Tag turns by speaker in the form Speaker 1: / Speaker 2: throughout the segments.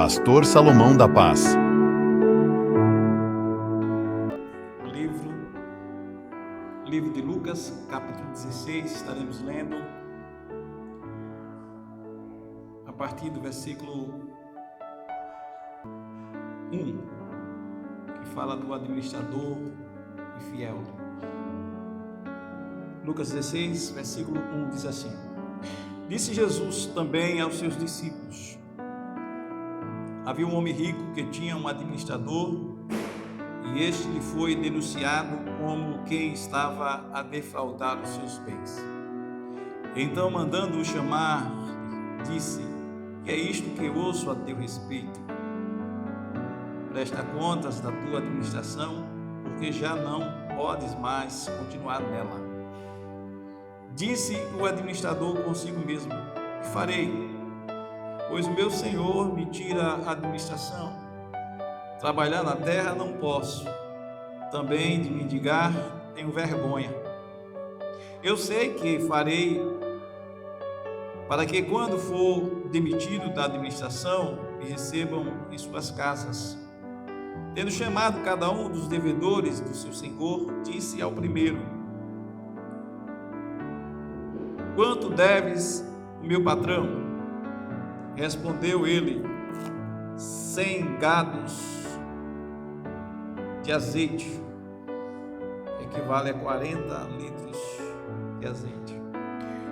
Speaker 1: Pastor Salomão da Paz.
Speaker 2: Livro de Lucas, capítulo 16, estaremos lendo a partir do versículo 1, que fala do administrador infiel. Lucas 16, versículo 1 diz assim: Disse Jesus também aos seus discípulos: Havia um homem rico que tinha um administrador, e este lhe foi denunciado como quem estava a defraudar os seus bens. Então, mandando-o chamar, disse: Que é isto que ouço a teu respeito? Presta contas da tua administração, porque já não podes mais continuar nela. Disse o administrador consigo mesmo: Que farei? Pois o meu senhor me tira a administração. Trabalhar na terra não posso, também de mendigar tenho vergonha. Eu sei que farei para que, quando for demitido da administração, me recebam em suas casas. Tendo chamado cada um dos devedores do seu senhor, disse ao primeiro: Quanto deves o meu patrão? Respondeu ele: 100 gados de azeite, que equivale a 40 litros de azeite.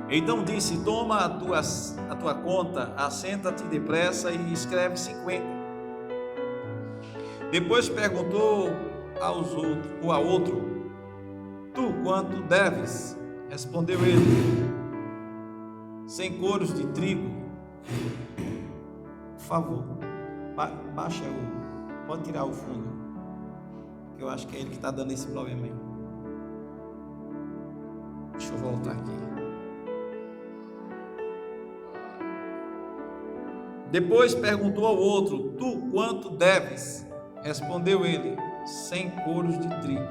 Speaker 2: Então disse: Toma a tua conta, assenta-te depressa e escreve 50. Depois perguntou ao outro: Tu quanto deves? Respondeu ele: 100 coros de trigo. Por favor, baixa pode tirar o fundo, que eu acho que é ele que está dando esse problema aí. Deixa eu voltar aqui. Depois perguntou ao outro: Tu quanto deves? Respondeu ele: 100 coros de trigo.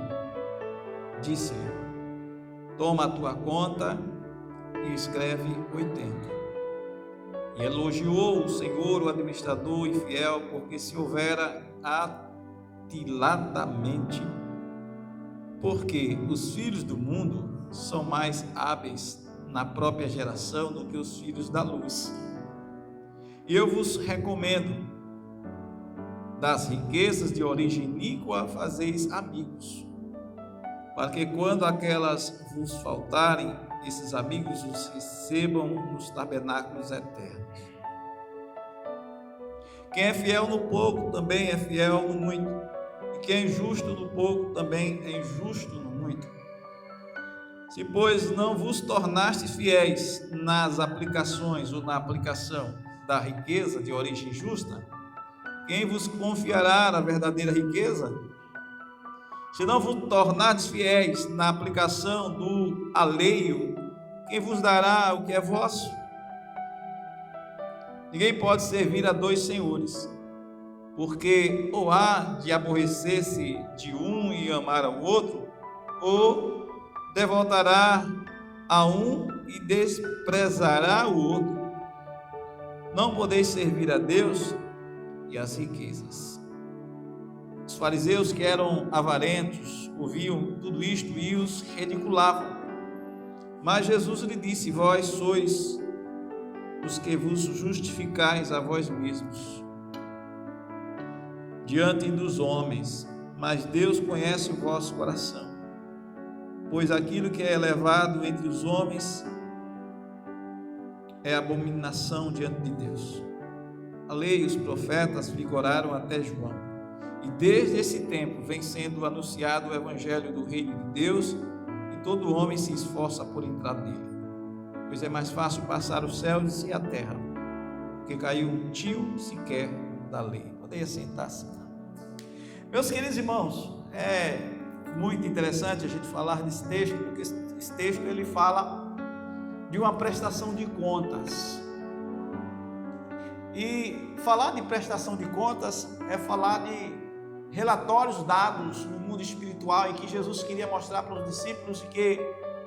Speaker 2: Disse-lhe: Toma a tua conta e escreve 80. E elogiou o Senhor, o administrador infiel, porque se houvera atiladamente, porque os filhos do mundo são mais hábeis na própria geração do que os filhos da luz. E eu vos recomendo, das riquezas de origem iníqua fazeis amigos, para que quando aquelas vos faltarem, esses amigos os recebam nos tabernáculos eternos. Quem é fiel no pouco também é fiel no muito, e quem é injusto no pouco também é injusto no muito. Se, pois, não vos tornastes fiéis nas aplicações ou na aplicação da riqueza de origem justa, quem vos confiará a verdadeira riqueza? Se não vos tornardes fiéis na aplicação do alheio, quem vos dará o que é vosso? Ninguém pode servir a dois senhores, porque ou há de aborrecer-se de um e amar ao outro, ou devotará a um e desprezará o outro. Não podeis servir a Deus e às riquezas. Os fariseus, que eram avarentos, ouviam tudo isto e os ridiculavam. Mas Jesus lhe disse: Vós sois os que vos justificais a vós mesmos diante dos homens, mas Deus conhece o vosso coração. Pois aquilo que é elevado entre os homens é abominação diante de Deus. A lei e os profetas vigoraram até João. E desde esse tempo vem sendo anunciado o evangelho do reino de Deus, e todo homem se esforça por entrar nele. Pois é mais fácil passar os céus e a terra, porque caiu um tio sequer da lei. Poderia sentar-se. Meus queridos irmãos, é muito interessante a gente falar desse texto, porque esse texto ele fala de uma prestação de contas. E falar de prestação de contas é falar de relatórios dados no mundo espiritual, em que Jesus queria mostrar para os discípulos que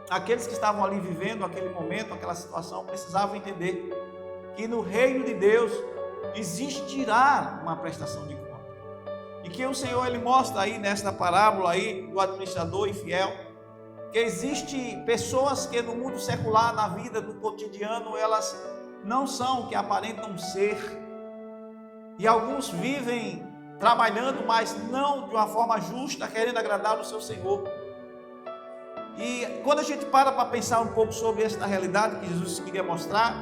Speaker 2: aqueles que estavam ali vivendo aquele momento, aquela situação, precisavam entender que no reino de Deus existirá uma prestação de conta. E que o Senhor, Ele mostra aí nesta parábola aí do administrador infiel, que existe pessoas que no mundo secular, na vida do cotidiano, elas não são o que aparentam ser. E alguns vivem trabalhando, mas não de uma forma justa, querendo agradar o seu Senhor. E quando a gente para pensar um pouco sobre esta realidade que Jesus queria mostrar,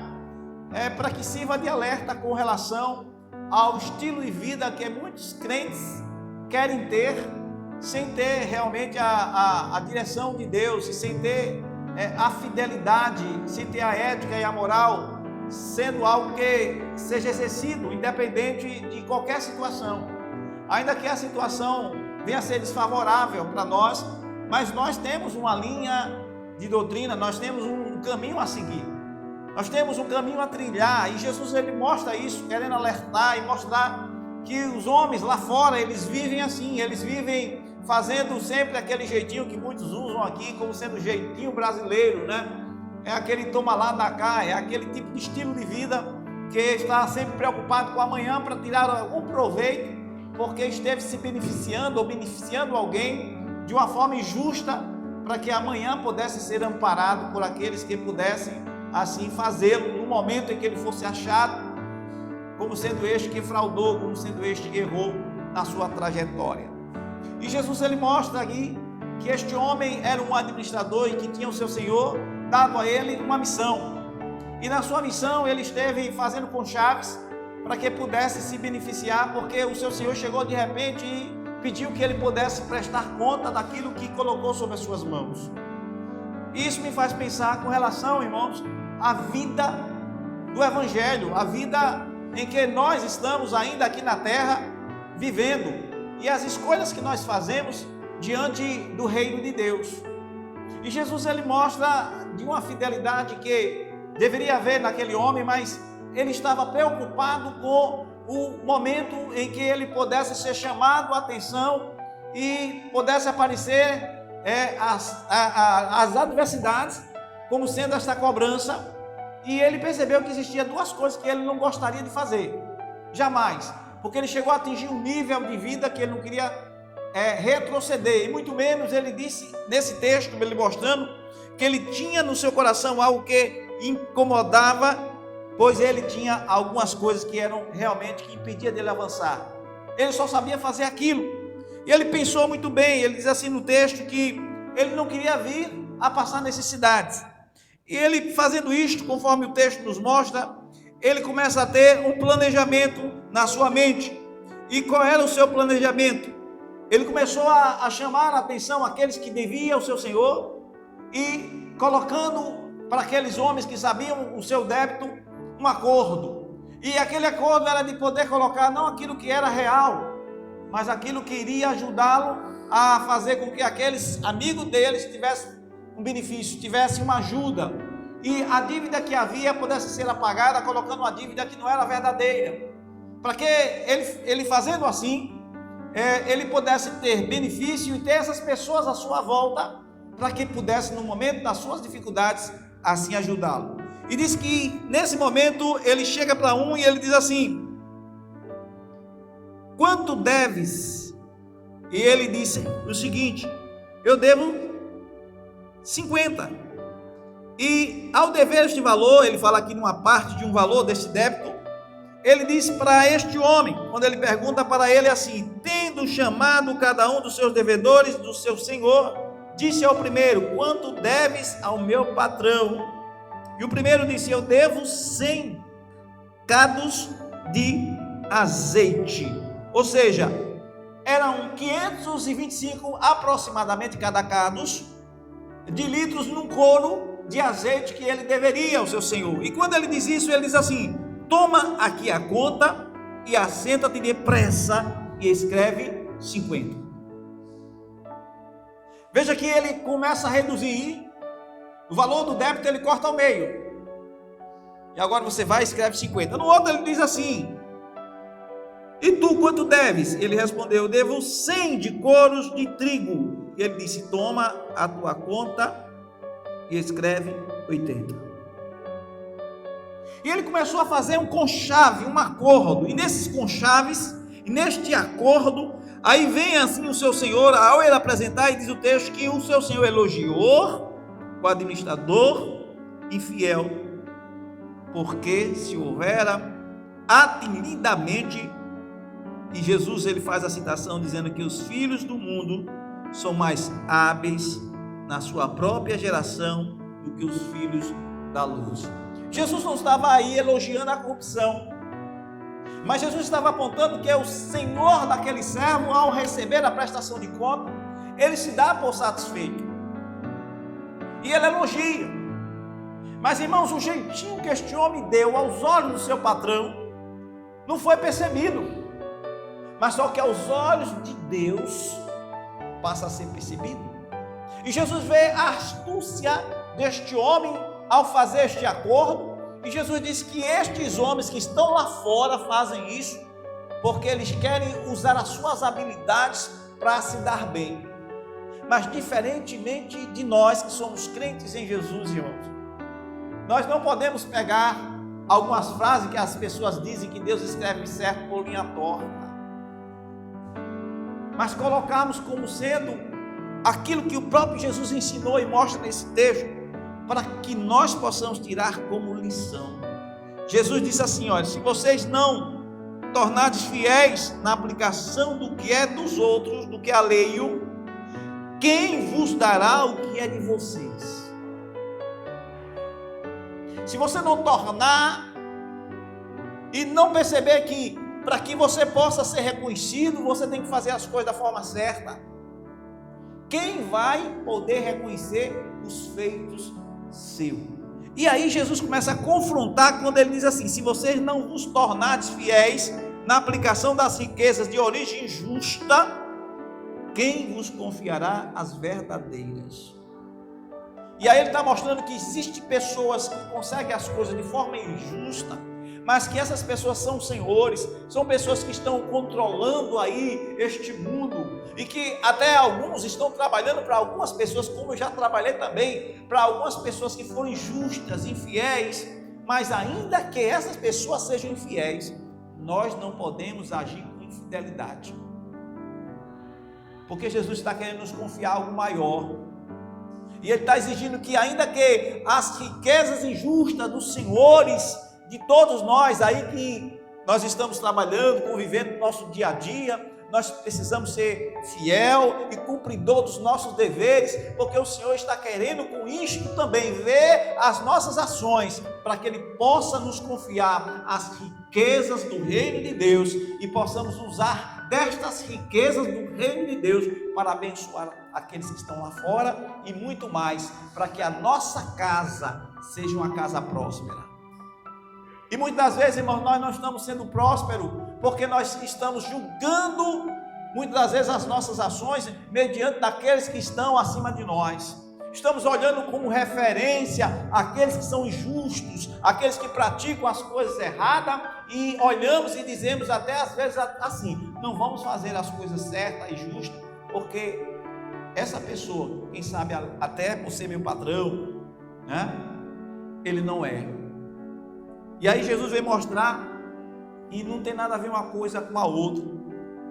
Speaker 2: é para que sirva de alerta com relação ao estilo de vida que muitos crentes querem ter, sem ter realmente a direção de Deus, e sem ter a fidelidade, sem ter a ética e a moral, sendo algo que seja exercido, independente de qualquer situação. Ainda que a situação venha a ser desfavorável para nós, mas nós temos uma linha de doutrina, nós temos um caminho a seguir, nós temos um caminho a trilhar, e Jesus, Ele mostra isso, querendo alertar e mostrar que os homens lá fora, eles vivem assim, eles vivem fazendo sempre aquele jeitinho que muitos usam aqui, como sendo o jeitinho brasileiro, né? É aquele toma lá da cá, é aquele tipo de estilo de vida que está sempre preocupado com amanhã para tirar algum proveito, porque esteve se beneficiando ou beneficiando alguém de uma forma injusta, para que amanhã pudesse ser amparado por aqueles que pudessem assim fazê-lo no momento em que ele fosse achado como sendo este que fraudou, como sendo este que errou na sua trajetória. E Jesus, ele mostra aqui que este homem era um administrador e que tinha o seu Senhor dado a ele uma missão, e na sua missão ele esteve fazendo conchaves para que pudesse se beneficiar, porque o seu Senhor chegou de repente e pediu que ele pudesse prestar conta daquilo que colocou sobre as suas mãos. Isso me faz pensar com relação, irmãos, à vida do Evangelho, a vida em que nós estamos ainda aqui na terra vivendo, e as escolhas que nós fazemos diante do reino de Deus. E Jesus, ele mostra de uma fidelidade que deveria haver naquele homem, mas ele estava preocupado com o momento em que ele pudesse ser chamado a atenção e pudesse aparecer as adversidades como sendo esta cobrança. E ele percebeu que existia duas coisas que ele não gostaria de fazer, jamais, porque ele chegou a atingir um nível de vida que ele não queria retroceder, e muito menos ele disse nesse texto, ele mostrando que ele tinha no seu coração algo que incomodava, pois ele tinha algumas coisas que eram realmente que impedia dele avançar. Ele só sabia fazer aquilo, e ele pensou muito bem. Ele diz assim no texto que ele não queria vir a passar necessidades, e ele fazendo isto, conforme o texto nos mostra, ele começa a ter um planejamento na sua mente. E qual era o seu planejamento? Ele começou a chamar a atenção àqueles que deviam ao seu Senhor, e colocando para aqueles homens que sabiam o seu débito um acordo. E aquele acordo era de poder colocar não aquilo que era real, mas aquilo que iria ajudá-lo a fazer com que aqueles amigos deles tivessem um benefício, tivessem uma ajuda, e a dívida que havia pudesse ser apagada, colocando uma dívida que não era verdadeira, para que ele fazendo assim, ele pudesse ter benefício e ter essas pessoas à sua volta, para que pudesse no momento das suas dificuldades assim ajudá-lo. E diz que nesse momento ele chega para um e ele diz assim: quanto deves? E ele disse o seguinte: eu devo 50. E ao dever este valor, ele fala aqui numa parte de um valor deste débito, ele diz para este homem, quando ele pergunta para ele assim: tendo chamado cada um dos seus devedores do seu senhor, disse ao primeiro: quanto deves ao meu patrão? E o primeiro disse: eu devo 100 cados de azeite. Ou seja, eram 525 aproximadamente cada cados de litros num coro de azeite que ele deveria ao seu senhor. E quando ele diz isso, ele diz assim: toma aqui a conta e assenta-te depressa e escreve 50. Veja que ele começa a reduzir o valor do débito, ele corta ao meio. E agora você vai e escreve 50. No outro ele diz assim: e tu quanto deves? Ele respondeu: eu devo 100 de coros de trigo. E ele disse: toma a tua conta e escreve 80. E ele começou a fazer um conchave, um acordo. E nesses conchaves, e neste acordo, aí vem assim o seu senhor, ao ele apresentar, e diz o texto que o seu senhor elogiou o administrador infiel, porque se houvera atinidamente, e Jesus ele faz a citação dizendo que os filhos do mundo são mais hábeis na sua própria geração do que os filhos da luz. Jesus não estava aí elogiando a corrupção, mas Jesus estava apontando que é o Senhor daquele servo, ao receber a prestação de conta, ele se dá por satisfeito, e ele elogia. Mas irmãos, o jeitinho que este homem deu aos olhos do seu patrão, não foi percebido, mas só que aos olhos de Deus, passa a ser percebido. E Jesus vê a astúcia deste homem ao fazer este acordo, e Jesus disse que estes homens que estão lá fora fazem isso porque eles querem usar as suas habilidades para se dar bem. Mas diferentemente de nós que somos crentes em Jesus, irmãos, nós não podemos pegar algumas frases que as pessoas dizem que Deus escreve certo por linha torta, mas colocarmos como sendo aquilo que o próprio Jesus ensinou e mostra nesse texto, para que nós possamos tirar como lição. Jesus disse assim: olha, se vocês não tornardes fiéis na aplicação do que é dos outros, do que é alheio, quem vos dará o que é de vocês? Se você não tornar e não perceber que para que você possa ser reconhecido, você tem que fazer as coisas da forma certa, quem vai poder reconhecer os feitos seus? E aí Jesus começa a confrontar quando ele diz assim: se vocês não vos tornardes fiéis na aplicação das riquezas de origem justa, quem vos confiará as verdadeiras? E aí ele está mostrando que existem pessoas que conseguem as coisas de forma injusta, mas que essas pessoas são senhores, são pessoas que estão controlando aí este mundo, e que até alguns estão trabalhando para algumas pessoas, como eu já trabalhei também, para algumas pessoas que foram injustas, infiéis, mas ainda que essas pessoas sejam infiéis, nós não podemos agir com infidelidade, porque Jesus está querendo nos confiar algo maior. E ele está exigindo que, ainda que as riquezas injustas dos senhores, de todos nós aí que nós estamos trabalhando, convivendo no nosso dia a dia, nós precisamos ser fiel e cumpridor dos nossos deveres, porque o Senhor está querendo com isto também ver as nossas ações, para que Ele possa nos confiar as riquezas do reino de Deus, e possamos usar destas riquezas do reino de Deus para abençoar aqueles que estão lá fora, e muito mais, para que a nossa casa seja uma casa próspera. E muitas das vezes, irmãos, nós não estamos sendo prósperos, porque nós estamos julgando, muitas das vezes, as nossas ações, mediante daqueles que estão acima de nós. Estamos olhando como referência aqueles que são injustos, aqueles que praticam as coisas erradas, e olhamos e dizemos até às vezes assim: não vamos fazer as coisas certas e justas, porque essa pessoa, quem sabe até por ser meu patrão, né, ele não é. E aí Jesus veio mostrar, e não tem nada a ver uma coisa com a outra.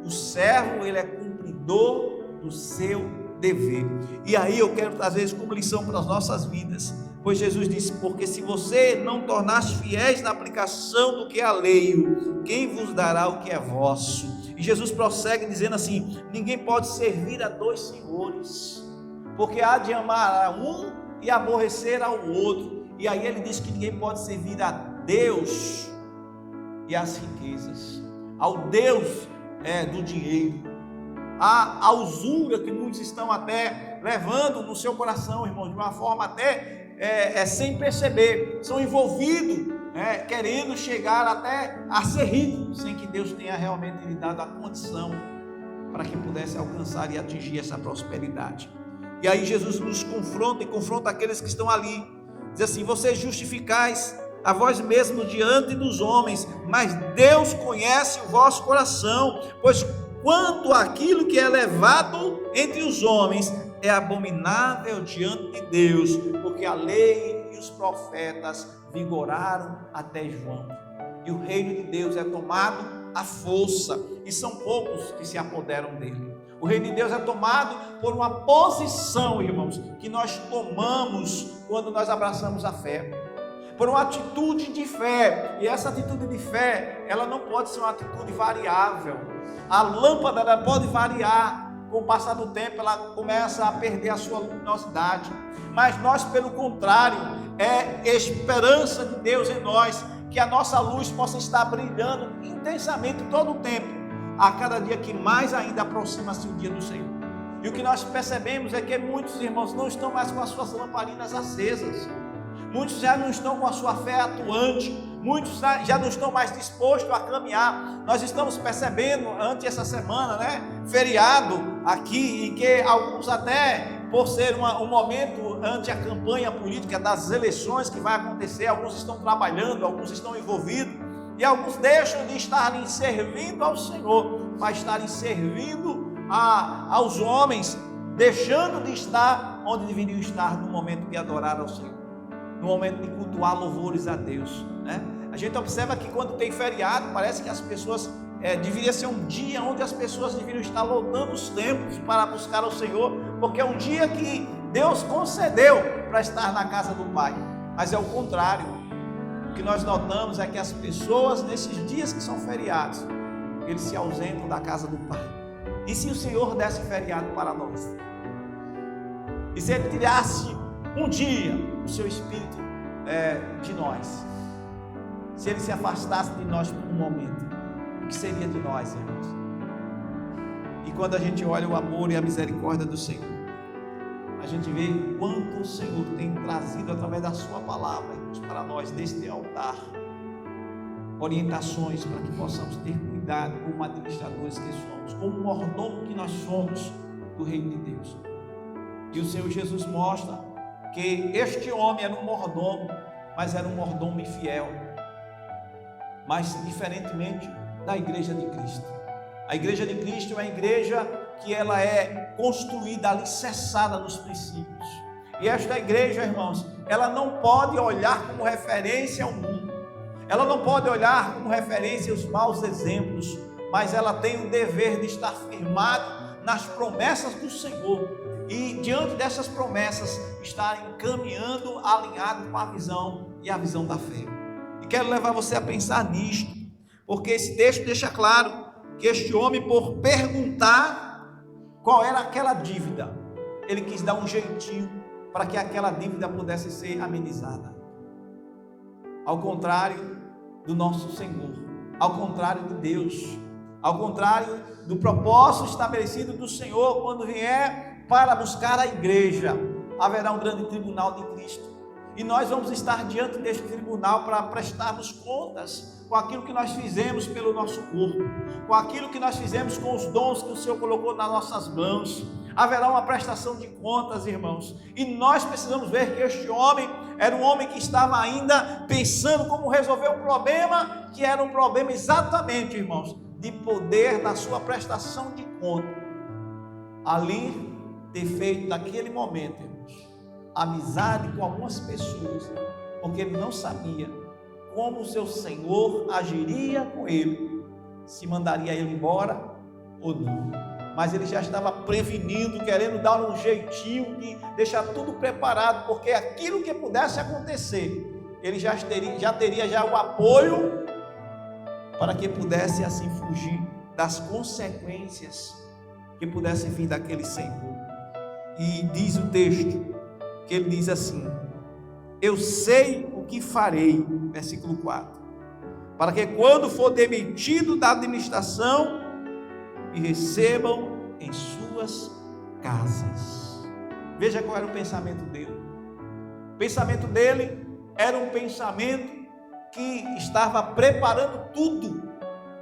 Speaker 2: O servo, ele é cumpridor do seu dever. E aí eu quero trazer isso como lição para as nossas vidas, pois Jesus disse: porque se você não tornar-se fiéis na aplicação do que é alheio, quem vos dará o que é vosso? E Jesus prossegue dizendo assim: ninguém pode servir a dois senhores, porque há de amar a um e aborrecer ao outro. E aí ele diz que ninguém pode servir a Deus e as riquezas, ao Deus do dinheiro, a usura que muitos estão até levando no seu coração, irmão, de uma forma até sem perceber, são envolvidos, querendo chegar até a ser rico, sem que Deus tenha realmente lhe dado a condição para que pudesse alcançar e atingir essa prosperidade. E aí Jesus nos confronta, e confronta aqueles que estão ali, diz assim: vocês justificais a vós mesmos diante dos homens, mas Deus conhece o vosso coração, pois quanto aquilo que é levado entre os homens é abominável diante de Deus, porque a lei e os profetas vigoraram até João. E o reino de Deus é tomado à força, e são poucos que se apoderam dele. O reino de Deus é tomado por uma posição, irmãos, que nós tomamos quando nós abraçamos a fé, por uma atitude de fé. E essa atitude de fé, ela não pode ser uma atitude variável. A lâmpada, ela pode variar, com o passar do tempo ela começa a perder a sua luminosidade, mas nós, pelo contrário, é esperança de Deus em nós, que a nossa luz possa estar brilhando intensamente todo o tempo, a cada dia que mais ainda aproxima-se o dia do Senhor. E o que nós percebemos é que muitos irmãos não estão mais com as suas lamparinas acesas, muitos já não estão com a sua fé atuante, muitos já não estão mais dispostos a caminhar. Nós estamos percebendo, ante essa semana, feriado aqui, e que alguns até, por ser um momento ante a campanha política das eleições que vai acontecer, alguns estão trabalhando, alguns estão envolvidos, e alguns deixam de estarem servindo ao Senhor, para estarem servindo aos homens, deixando de estar onde deveriam estar no momento de adorar ao Senhor, no momento de cultuar louvores a Deus, A gente observa que quando tem feriado, parece que as pessoas, deveria ser um dia onde as pessoas deveriam estar lotando os templos para buscar ao Senhor, porque é um dia que Deus concedeu para estar na casa do Pai. Mas é o contrário. O que nós notamos é que as pessoas, nesses dias que são feriados, eles se ausentam da casa do Pai. E se o Senhor desse feriado para nós? E se Ele tirasse um dia o seu Espírito de nós? Se Ele se afastasse de nós por um momento, o que seria de nós, irmãos? E quando a gente olha o amor e a misericórdia do Senhor, a gente vê quanto o Senhor tem trazido através da sua palavra, irmãos, para nós neste altar, orientações para que possamos ter cuidado como administradores que somos, como mordomo que nós somos do reino de Deus. E o Senhor Jesus mostra que este homem era um mordomo, mas era um mordomo infiel, mas diferentemente da igreja de Cristo. A igreja de Cristo é uma igreja que ela é construída, alicerçada nos princípios. E esta igreja, irmãos, ela não pode olhar como referência ao mundo, ela não pode olhar como referência os maus exemplos, mas ela tem o dever de estar firmada nas promessas do Senhor, e diante dessas promessas estarem caminhando alinhado com a visão e a visão da fé. E quero levar você a pensar nisto, porque esse texto deixa claro que este homem, por perguntar qual era aquela dívida, ele quis dar um jeitinho para que aquela dívida pudesse ser amenizada. Ao contrário do nosso Senhor, ao contrário de Deus, ao contrário do propósito estabelecido do Senhor, quando vier para buscar a igreja, haverá um grande tribunal de Cristo, e nós vamos estar diante deste tribunal para prestarmos contas com aquilo que nós fizemos pelo nosso corpo, com aquilo que nós fizemos com os dons que o Senhor colocou nas nossas mãos. Haverá uma prestação de contas, irmãos, e nós precisamos ver que este homem era um homem que estava ainda pensando como resolver um problema, que era um problema exatamente, irmãos, de poder na sua prestação de conta, ali ter feito naquele momento, irmãos, amizade com algumas pessoas, porque ele não sabia como o seu Senhor agiria com ele, se mandaria ele embora ou não. Mas ele já estava prevenindo, querendo dar um jeitinho de deixar tudo preparado, porque aquilo que pudesse acontecer, ele já teria o apoio para que pudesse assim fugir das consequências que pudessem vir daquele Senhor. E diz o texto, que ele diz assim: eu sei o que farei, versículo 4, para que quando for demitido da administração, me recebam em suas casas. Veja qual era o pensamento dele. O pensamento dele era um pensamento que estava preparando tudo,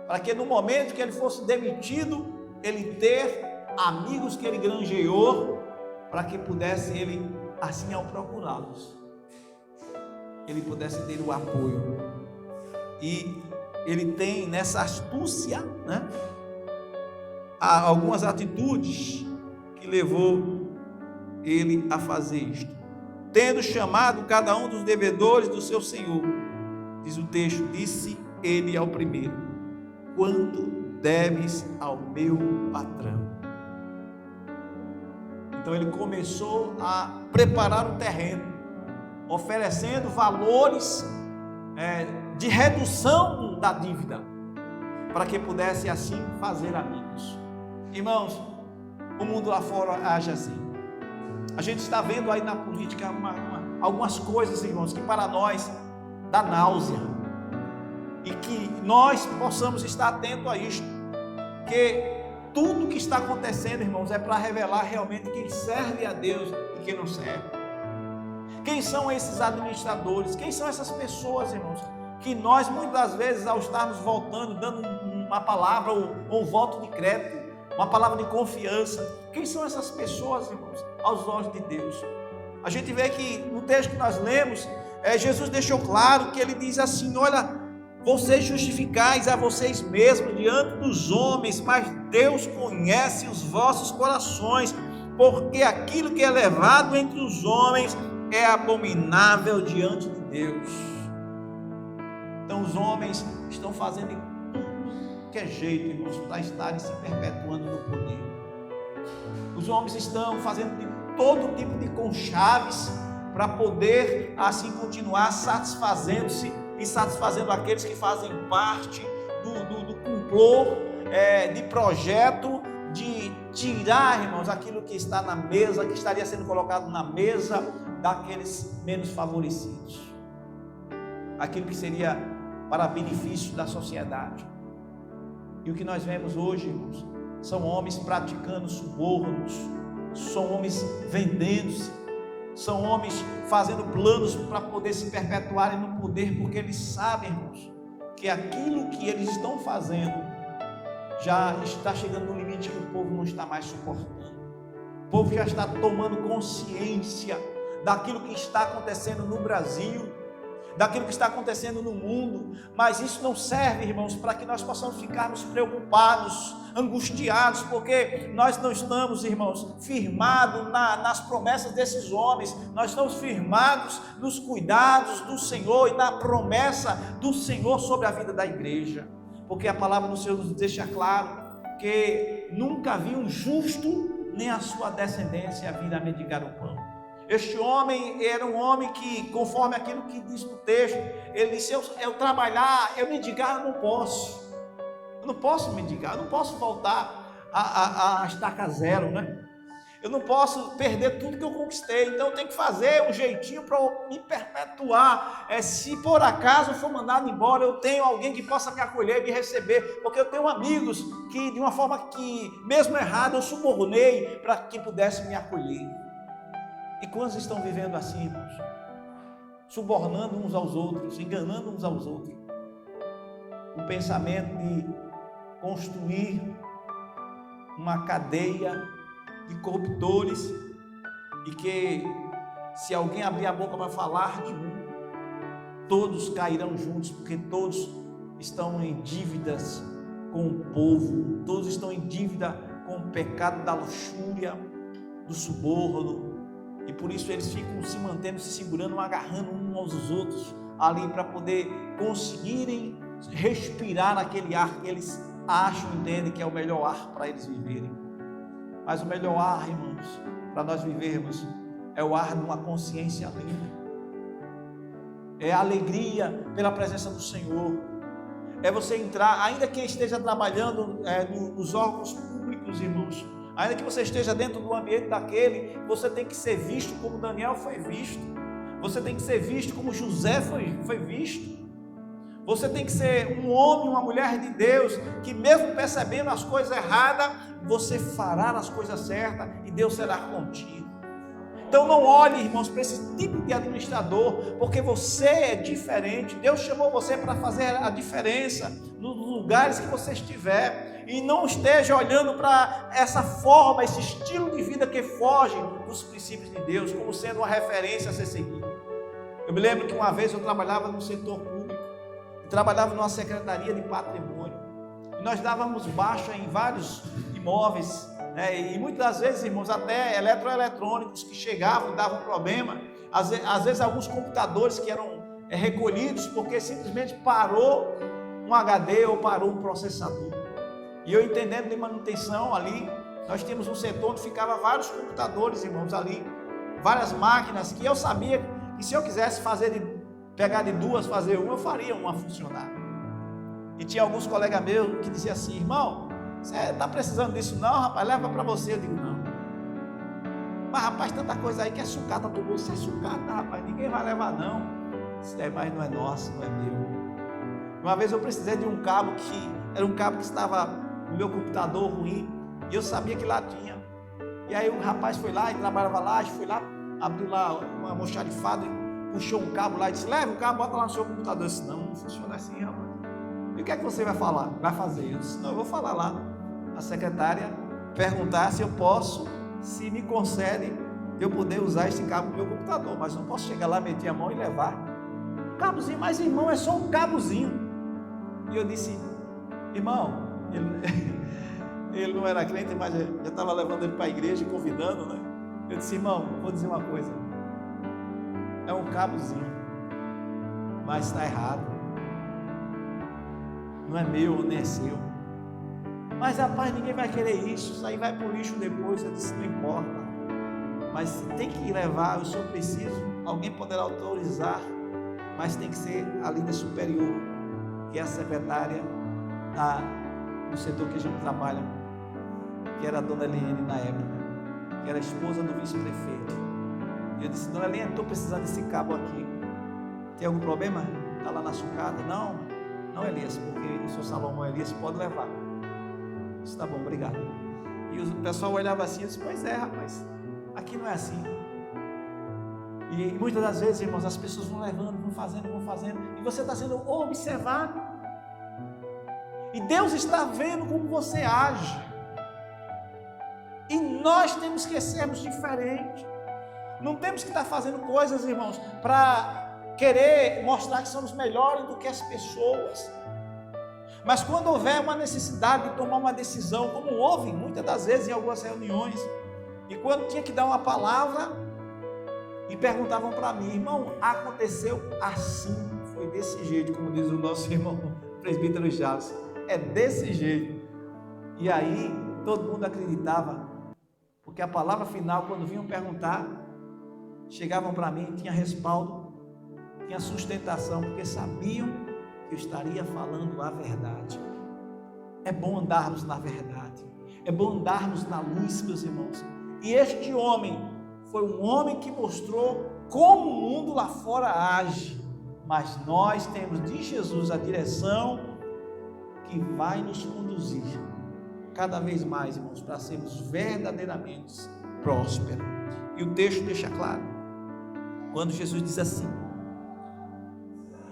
Speaker 2: para que no momento que ele fosse demitido, ele ter amigos que ele granjeou, para que pudesse ele, assim ao procurá-los, ele pudesse ter o apoio. E ele tem nessa astúcia, algumas atitudes que levou ele a fazer isto. Tendo chamado cada um dos devedores do seu senhor, diz o texto, disse ele ao primeiro: quanto deves ao meu patrão? Então ele começou a preparar o terreno, oferecendo valores de redução da dívida, para que pudesse assim fazer amigos. Irmãos, o mundo lá fora age assim. A gente está vendo aí na política algumas coisas, irmãos, que para nós dá náusea, e que nós possamos estar atentos a isto, que tudo que está acontecendo, irmãos, é para revelar realmente quem serve a Deus e quem não serve. Quem são esses administradores? Quem são essas pessoas, irmãos, que nós muitas vezes, ao estarmos voltando, dando uma palavra ou um voto de crédito, uma palavra de confiança, quem são essas pessoas, irmãos, aos olhos de Deus? A gente vê que no texto que nós lemos, Jesus deixou claro que ele diz assim: olha, vocês justificais a vocês mesmos diante dos homens, mas Deus conhece os vossos corações, porque aquilo que é levado entre os homens é abominável diante de Deus. Então os homens estão fazendo de tudo que é jeito, irmãos, para estarem se perpetuando no poder. Os homens estão fazendo de todo tipo de conchaves para poder assim continuar satisfazendo-se e satisfazendo aqueles que fazem parte do complô, de projeto de tirar, irmãos, aquilo que está na mesa, que estaria sendo colocado na mesa daqueles menos favorecidos, aquilo que seria para benefício da sociedade. E o que nós vemos hoje, irmãos, são homens praticando subornos, são homens vendendo-se, são homens fazendo planos para poder se perpetuarem no poder, porque eles sabem, irmãos, que aquilo que eles estão fazendo já está chegando no limite que o povo não está mais suportando. O povo já está tomando consciência daquilo que está acontecendo no Brasil, daquilo que está acontecendo no mundo, mas isso não serve, irmãos, para que nós possamos ficarmos preocupados, angustiados, porque nós não estamos, irmãos, firmados nas promessas desses homens, nós estamos firmados nos cuidados do Senhor e na promessa do Senhor sobre a vida da igreja, porque a palavra do Senhor nos deixa claro que nunca vi um justo nem a sua descendência vir a mendigar o pão. Este homem era um homem que, conforme aquilo que diz no texto, ele disse: eu trabalhar, eu mendigar, eu não posso mendigar, eu não posso voltar a estaca zero, né? Eu não posso perder tudo que eu conquistei, então eu tenho que fazer um jeitinho para me perpetuar. Se por acaso eu for mandado embora, eu tenho alguém que possa me acolher, me receber, porque eu tenho amigos que, de uma forma que, mesmo errado, eu subornei para que pudesse me acolher. E quantos estão vivendo assim, irmãos? Subornando uns aos outros, enganando uns aos outros. O pensamento de construir uma cadeia de corruptores, e que se alguém abrir a boca para falar de um, todos cairão juntos, porque todos estão em dívidas com o povo, todos estão em dívida com o pecado da luxúria, do suborno, e por isso eles ficam se mantendo, se segurando, agarrando uns aos outros ali para poder conseguirem respirar aquele ar que eles acham, entendem que é o melhor ar para eles viverem. Mas o melhor ar, irmãos, para nós vivermos, é o ar de uma consciência limpa, é a alegria pela presença do Senhor, é você entrar, ainda que esteja trabalhando nos órgãos públicos, irmãos, ainda que você esteja dentro do ambiente daquele, você tem que ser visto como Daniel foi visto, você tem que ser visto como José foi visto. Você tem que ser um homem, uma mulher de Deus, que mesmo percebendo as coisas erradas, você fará as coisas certas e Deus será contigo. Então não olhe, irmãos, para esse tipo de administrador, porque você é diferente. Deus chamou você para fazer a diferença nos lugares que você estiver, e não esteja olhando para essa forma, esse estilo de vida que foge dos princípios de Deus, como sendo uma referência a ser seguida. Eu me lembro que uma vez eu trabalhava no setor público, trabalhava numa secretaria de patrimônio, e nós dávamos baixa em vários imóveis, né? E muitas das vezes, irmãos, até eletroeletrônicos que chegavam e davam problema. Às vezes alguns computadores que eram recolhidos porque simplesmente parou um HD ou parou um processador. E eu entendendo de manutenção ali, nós tínhamos um setor onde ficava vários computadores, irmãos, ali, várias máquinas que eu sabia que se eu quisesse pegar de duas, fazer uma, eu faria uma funcionar. E tinha alguns colegas meus que diziam assim: irmão, você está precisando disso não, rapaz? Leva para você. Eu digo: não. Mas rapaz, tanta coisa aí que é sucata, tu bolso é sucata, rapaz, ninguém vai levar não. Mas não é nosso, não é meu. Uma vez eu precisei de um cabo que era um cabo que estava no meu computador ruim, e eu sabia que lá tinha. E aí o rapaz foi lá e trabalhava lá, foi lá, abriu lá uma almoxarifada e puxou um cabo lá e disse: leva o cabo, bota lá no seu computador. Eu disse: não funciona assim, rapaz. E o que é que você vai falar? Vai fazer? Eu disse: não, eu vou falar lá. A secretária perguntar se eu posso, se me concede eu poder usar esse cabo no meu computador, mas não posso chegar lá, meter a mão e levar. Um cabozinho, mas irmão, é só um cabozinho. E eu disse: irmão, ele não era crente, mas eu estava levando ele para a igreja e convidando, né? Eu disse: irmão, vou dizer uma coisa, é um cabozinho, mas está errado, não é meu, nem é seu. Mas rapaz, ninguém vai querer isso aí vai para o lixo depois. Eu disse: não importa, mas se tem que levar, eu só preciso, alguém poderá autorizar, mas tem que ser a líder superior, que é a secretária do setor que a gente trabalha, que era a dona Eliane na época, que era a esposa do vice-prefeito. E eu disse: dona Eliane, estou precisando desse cabo aqui, tem algum problema? Está lá na sucata? Não, Elias, porque o senhor Salomão Elias pode levar. Eu disse: tá bom, obrigado. E o pessoal olhava assim e disse: pois é, rapaz, aqui não é assim. E muitas das vezes, irmãos, as pessoas vão levando, vão fazendo, e você está sendo observado. E Deus está vendo como você age. E nós temos que sermos diferentes. Não temos que estar fazendo coisas, irmãos, para querer mostrar que somos melhores do que as pessoas. Mas quando houver uma necessidade de tomar uma decisão, como houve muitas das vezes em algumas reuniões, e quando tinha que dar uma palavra, e perguntavam para mim: irmão, aconteceu assim, foi desse jeito, como diz o nosso irmão presbítero Jales, é desse jeito. E aí todo mundo acreditava, porque a palavra final, quando vinham perguntar, chegavam para mim, tinha respaldo, tinha sustentação, porque sabiam que eu estaria falando a verdade. É bom andarmos na verdade, é bom andarmos na luz, meus irmãos. E este homem foi um homem que mostrou como o mundo lá fora age, mas nós temos de Jesus a direção que vai nos conduzir cada vez mais, irmãos, para sermos verdadeiramente prósperos. E o texto deixa claro, quando Jesus diz assim: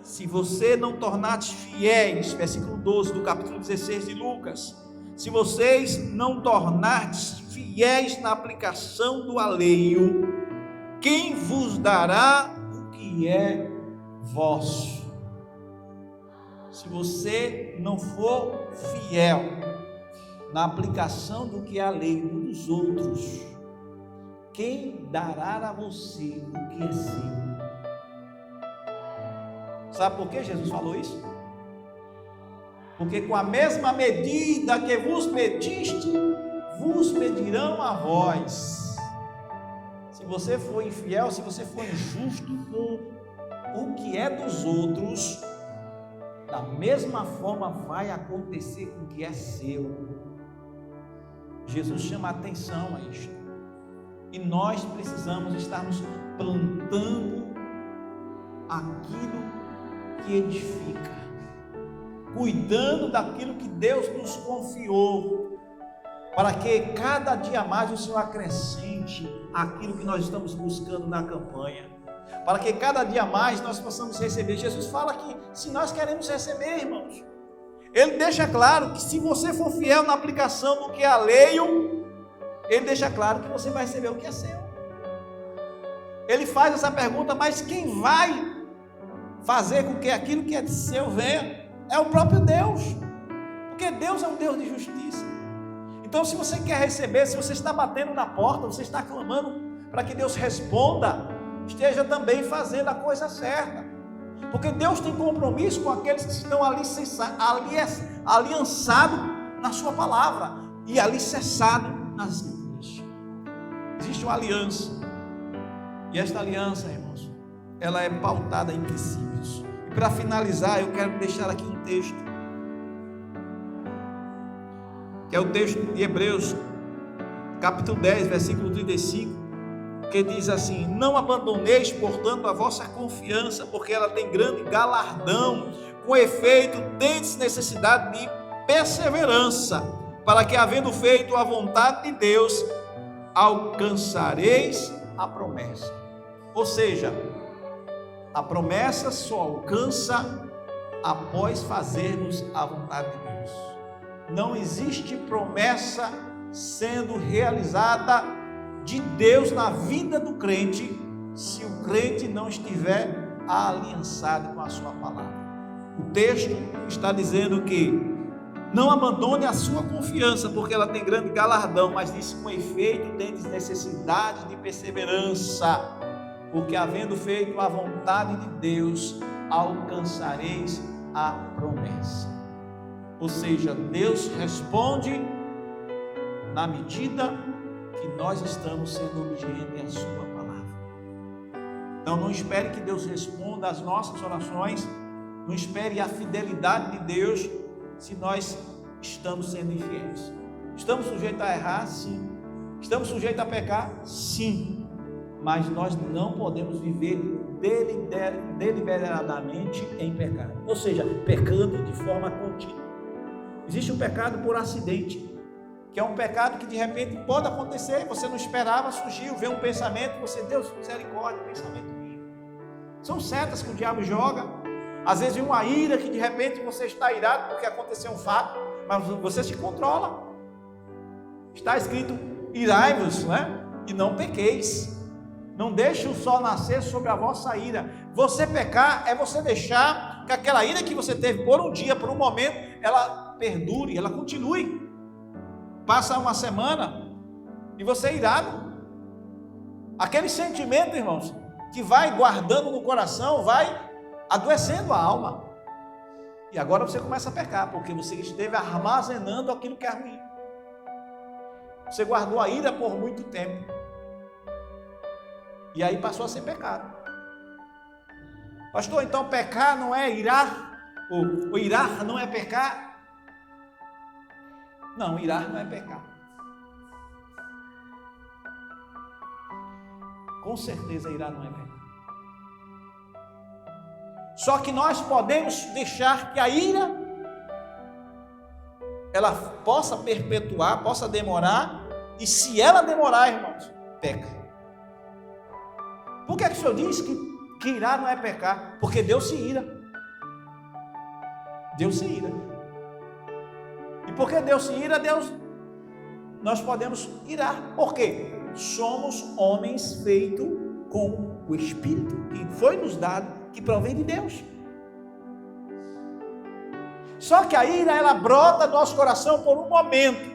Speaker 2: se você não tornares fiéis, versículo 12 do capítulo 16 de Lucas, se vocês não tornardes fiéis na aplicação do alheio, quem vos dará o que é vosso? Se você não for fiel na aplicação do que é alheio dos outros, quem dará a você o que é seu? Sabe por que Jesus falou isso? Porque com a mesma medida que vos mediste, vos medirão a vós. Se você for infiel, se você for injusto com o que é dos outros, da mesma forma vai acontecer com o que é seu. Jesus chama a atenção a isto. E nós precisamos estarmos plantando aquilo que edifica, cuidando daquilo que Deus nos confiou, para que cada dia mais o Senhor acrescente aquilo que nós estamos buscando na campanha, para que cada dia mais nós possamos receber. Jesus fala que se nós queremos receber, irmãos, Ele deixa claro que se você for fiel na aplicação do que é alheio, Ele deixa claro que você vai receber o que é seu. Ele faz essa pergunta: mas quem vai fazer com que aquilo que é seu venha? É o próprio Deus, porque Deus é um Deus de justiça. Então, se você quer receber, se você está batendo na porta, você está clamando para que Deus responda, esteja também fazendo a coisa certa. Porque Deus tem compromisso com aqueles que estão aliançados na sua palavra e alicerçados nas Escrituras. Existe uma aliança. E esta aliança, irmãos, ela é pautada em princípios. E para finalizar, eu quero deixar aqui um texto, que é o texto de Hebreus, capítulo 10, versículo 35, que diz assim: não abandoneis, portanto, a vossa confiança, porque ela tem grande galardão, com efeito, tendes necessidade de perseverança, para que, havendo feito a vontade de Deus, alcançareis a promessa. Ou seja, a promessa só alcança após fazermos a vontade de Deus. Não existe promessa sendo realizada de Deus na vida do crente, se o crente não estiver aliançado com a sua palavra. O texto está dizendo que não abandone a sua confiança, porque ela tem grande galardão, mas diz: com efeito tendes necessidade de perseverança, porque havendo feito a vontade de Deus, alcançareis a promessa. Ou seja, Deus responde na medida que nós estamos sendo obedientes à sua palavra. Então não espere que Deus responda às nossas orações, não espere a fidelidade de Deus se nós estamos sendo infiéis. Estamos sujeitos a errar? Sim. Estamos sujeitos a pecar? Sim. Mas nós não podemos viver deliberadamente em pecado, ou seja, pecando de forma contínua. Existe um pecado por acidente, que é um pecado que de repente pode acontecer, você não esperava, surgiu, veio um pensamento, você, Deus, misericórdia, pensamento ruim. São setas que o diabo joga. Às vezes vem uma ira que de repente você está irado porque aconteceu um fato, mas você se controla. Está escrito: irai-vos, né? E não pequeis. Não deixe o sol nascer sobre a vossa ira. Você pecar é você deixar que aquela ira que você teve por um dia, por um momento, ela perdure, ela continue. Passa uma semana e você é irado. Aquele sentimento, irmãos, que vai guardando no coração, vai adoecendo a alma. E agora você começa a pecar, porque você esteve armazenando aquilo que é ruim. Você guardou a ira por muito tempo. E aí passou a ser pecado. Pastor, então pecar não é irar? Ou irar não é pecar? Não, irar não é pecar. Com certeza irar não é pecar. Só que nós podemos deixar que a ira ela possa perpetuar, possa demorar, e se ela demorar, irmãos, peca. Por que o Senhor diz que irar não é pecar? Porque Deus se ira. Deus se ira. E porque Deus se ira, nós podemos irar. Por quê? Somos homens feitos com o Espírito que foi nos dado, que provém de Deus. Só que a ira, ela brota do nosso coração por um momento,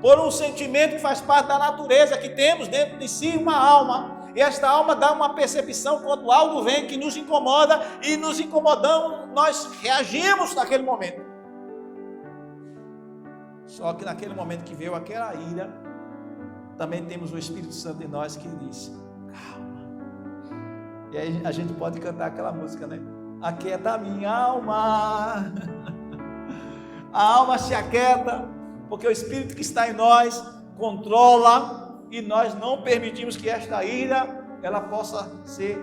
Speaker 2: por um sentimento que faz parte da natureza, que temos dentro de si uma alma. E esta alma dá uma percepção quando algo vem que nos incomoda, e nos incomodamos, nós reagimos naquele momento. Só que naquele momento que veio aquela ira, também temos o Espírito Santo em nós que diz: calma. E aí a gente pode cantar aquela música, né? Aquieta a minha alma. A alma se aquieta, porque o Espírito que está em nós controla, e nós não permitimos que esta ira, ela possa ser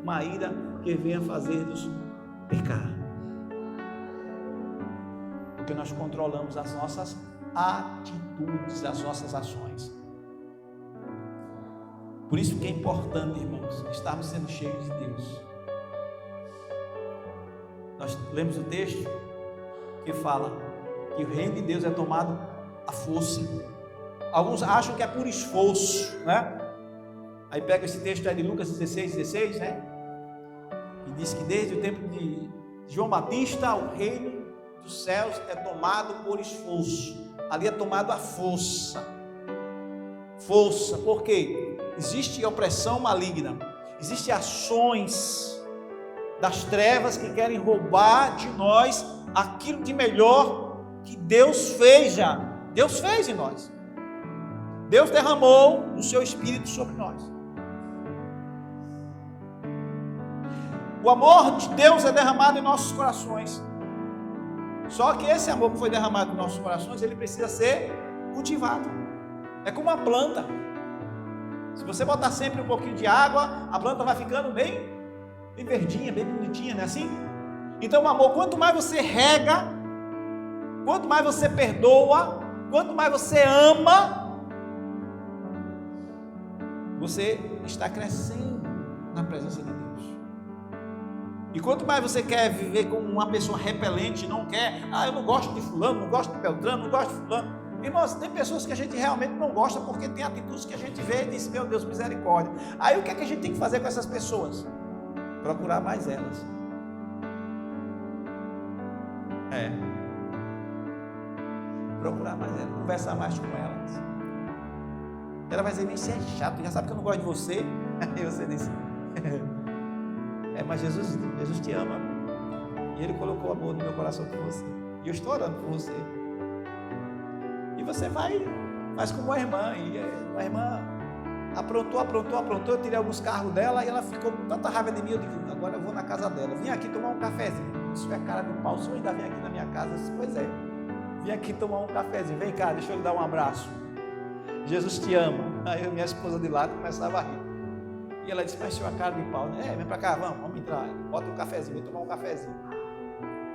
Speaker 2: uma ira que venha fazer-nos pecar. Porque nós controlamos as nossas atitudes, as nossas ações. Por isso que é importante, irmãos, estarmos sendo cheios de Deus. Nós lemos o texto que fala que o reino de Deus é tomado à força. Alguns acham que é por esforço, né? Aí pega esse texto aí de Lucas 16, né? E diz que desde o tempo de João Batista, o reino dos céus é tomado por esforço. ali é tomado à força. Força, porque existe opressão maligna, existem ações das trevas que querem roubar de nós aquilo de melhor que Deus fez já. Deus fez em nós. Deus derramou o seu Espírito sobre nós. O amor de Deus é derramado em nossos corações. Só que esse amor que foi derramado em nossos corações, ele precisa ser cultivado. É como uma planta. Se você botar sempre um pouquinho de água, a planta vai ficando bem verdinha, bem bonitinha, não é assim? Então, o amor, quanto mais você rega, quanto mais você perdoa, quanto mais você ama, você está crescendo na presença de Deus. E quanto mais você quer viver como uma pessoa repelente, não quer, eu não gosto de fulano, não gosto de Beltrano, não gosto de fulano. Irmãos, tem pessoas que a gente realmente não gosta porque tem atitudes que a gente vê e diz, meu Deus, misericórdia. Aí o que é que a gente tem que fazer com essas pessoas? Procurar mais elas. Procurar mais elas, conversar mais com elas. Ela vai dizer, nem você é chato, já sabe que eu não gosto de você. Aí você diz, mas Jesus te ama. E Ele colocou amor no meu coração por você. E eu estou orando por você. E você faz como uma irmã. E a irmã aprontou. Eu tirei alguns carros dela e ela ficou com tanta raiva de mim. Eu digo, agora eu vou na casa dela. Vim aqui tomar um cafezinho. Isso é cara de pau, o senhor ainda vem aqui na minha casa. Eu disse, pois é. Vim aqui tomar um cafezinho. Vem cá, deixa eu lhe dar um abraço. Jesus te ama. Aí minha esposa de lado começava a rir. E ela disse, mas senhor, a cara de pau, né? Vem pra cá, vamos entrar. Bota um cafezinho, vou tomar um cafezinho.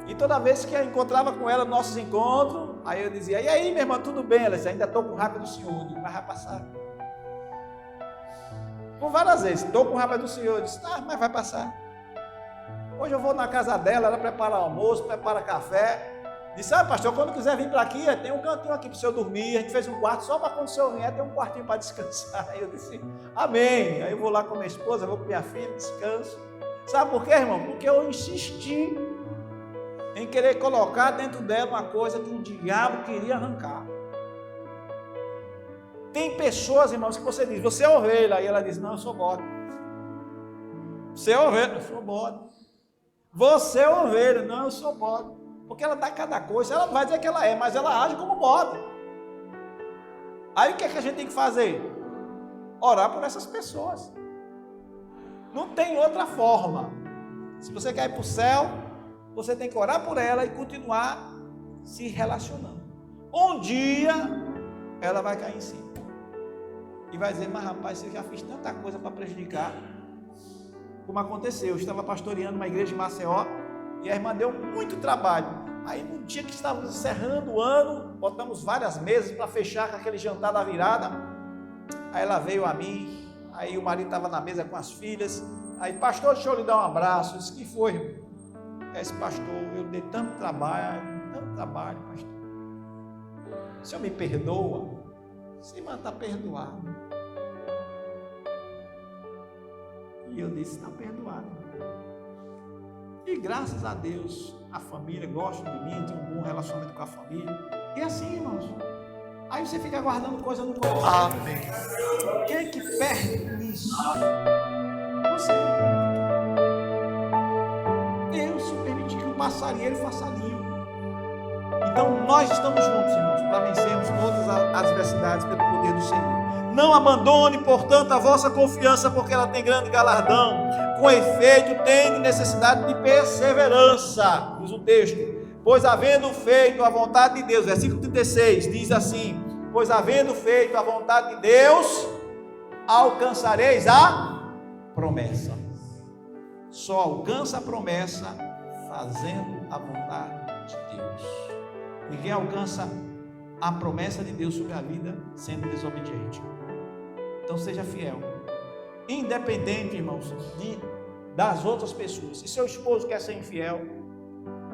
Speaker 2: E toda vez que eu encontrava com ela, nossos encontros, aí eu dizia, e aí, minha irmã, tudo bem? Ela disse, ainda estou com raiva do senhor. Eu digo, mas vai passar. Por várias vezes, estou com raiva do senhor. Eu disse, mas vai passar. Hoje eu vou na casa dela, ela prepara almoço, prepara café. Disse, pastor, quando quiser vir para aqui, tem um cantinho aqui para o senhor dormir. A gente fez um quarto só para quando o senhor vier, tem um quartinho para descansar. Aí eu disse, amém. Aí eu vou lá com minha esposa, vou com minha filha, descanso. Sabe por quê, irmão? Porque eu insisti em querer colocar dentro dela uma coisa que o diabo queria arrancar. Tem pessoas, irmãos, que você diz, você é ovelha. Aí ela diz, não, eu sou bode. Você é ovelha? Eu sou bode. Você é ovelha? Não, eu sou bode. Porque ela dá cada coisa, ela não vai dizer que ela é, mas ela age como bode. Aí o que é que a gente tem que fazer? Orar por essas pessoas. Não tem outra forma. Se você quer ir para o céu, você tem que orar por ela e continuar se relacionando. Um dia, ela vai cair em si. E vai dizer, mas rapaz, eu já fiz tanta coisa para prejudicar. Como aconteceu, eu estava pastoreando uma igreja em Maceió, e a irmã deu muito trabalho. Aí no dia que estávamos encerrando o ano, botamos várias mesas para fechar com aquele jantar da virada. Aí ela veio a mim, aí o marido estava na mesa com as filhas. Aí, pastor, deixa eu lhe dar um abraço. Eu disse, que foi, irmão? Esse pastor, eu dei tanto trabalho, pastor. O senhor me perdoa? Sim, mas está perdoado. E eu disse, está perdoado. E graças a Deus, a família gosta de mim, tem um bom relacionamento com a família. E assim, irmãos. Aí você fica guardando coisa no coração. Amém. Quem é que perde isso? Você. Eu, se permitir que eu passaria, ele passaria. Então, nós estamos juntos, irmãos, para vencermos todas as adversidades pelo poder do Senhor. Não abandone, portanto, a vossa confiança, porque ela tem grande galardão. Com efeito, tem necessidade de perseverança, diz o texto. Pois havendo feito a vontade de Deus, versículo 36, diz assim, pois havendo feito a vontade de Deus, alcançareis a promessa. Só alcança a promessa fazendo a vontade de Deus. Ninguém alcança a promessa de Deus sobre a vida sendo desobediente. Então seja fiel, independente, irmãos, das outras pessoas. Se seu esposo quer ser infiel,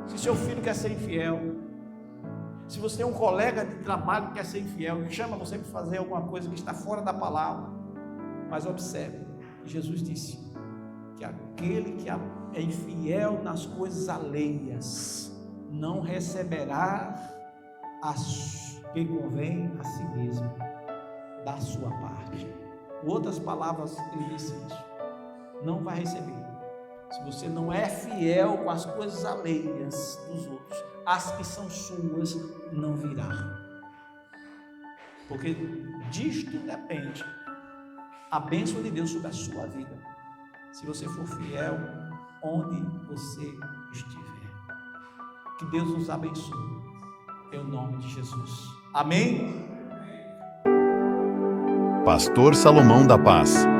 Speaker 2: se seu filho quer ser infiel, se você tem um colega de trabalho que quer ser infiel, que chama você para fazer alguma coisa que está fora da palavra, mas observe, Jesus disse que aquele que é infiel nas coisas alheias não receberá que convém a si mesmo, da sua parte. Em outras palavras, ele disse isso. Não vai receber. Se você não é fiel com as coisas alheias dos outros, as que são suas, não virá. Porque disto depende a bênção de Deus sobre a sua vida. Se você for fiel, onde você estiver. Que Deus nos abençoe. Em nome de Jesus. Amém?
Speaker 1: Pastor Salomão da Paz.